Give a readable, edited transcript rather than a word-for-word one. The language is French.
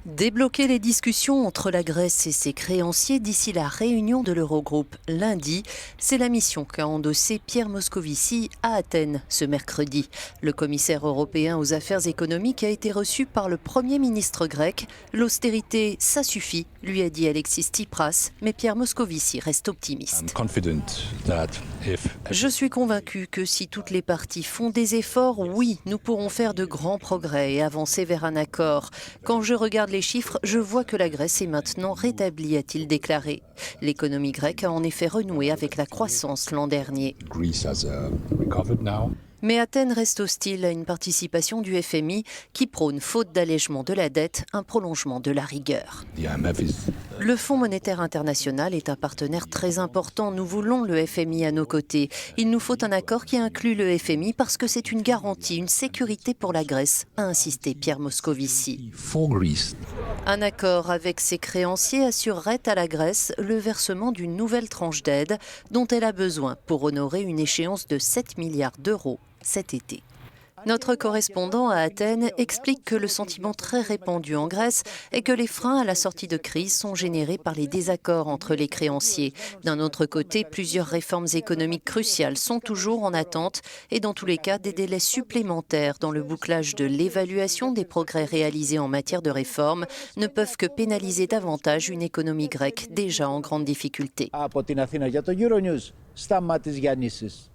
Débloquer les discussions entre la Grèce et ses créanciers d'ici la réunion de l'Eurogroupe lundi, c'est la mission qu'a endossée Pierre Moscovici à Athènes ce mercredi. Le commissaire européen aux affaires économiques a été reçu par le Premier ministre grec. L'austérité, ça suffit, lui a dit Alexis Tsipras, mais Pierre Moscovici reste optimiste. Je suis convaincu que si toutes les parties font des efforts, oui, nous pourrons faire de grands progrès et avancer vers un accord. Quand je regarde les chiffres, je vois que la Grèce est maintenant rétablie, a-t-il déclaré. L'économie grecque a en effet renoué avec la croissance l'an dernier. Mais Athènes reste hostile à une participation du FMI qui prône, faute d'allègement de la dette, un prolongement de la rigueur. Le Fonds monétaire international est un partenaire très important. Nous voulons le FMI à nos côtés. Il nous faut un accord qui inclut le FMI parce que c'est une garantie, une sécurité pour la Grèce, a insisté Pierre Moscovici. Un accord avec ses créanciers assurerait à la Grèce le versement d'une nouvelle tranche d'aide dont elle a besoin pour honorer une échéance de 7 milliards d'euros cet été. Notre correspondant à Athènes explique que le sentiment très répandu en Grèce est que les freins à la sortie de crise sont générés par les désaccords entre les créanciers. D'un autre côté, plusieurs réformes économiques cruciales sont toujours en attente et dans tous les cas, des délais supplémentaires dans le bouclage de l'évaluation des progrès réalisés en matière de réforme ne peuvent que pénaliser davantage une économie grecque déjà en grande difficulté. Από την Αθήνα για το Euronews, Σταμάτης Γιαννίσης.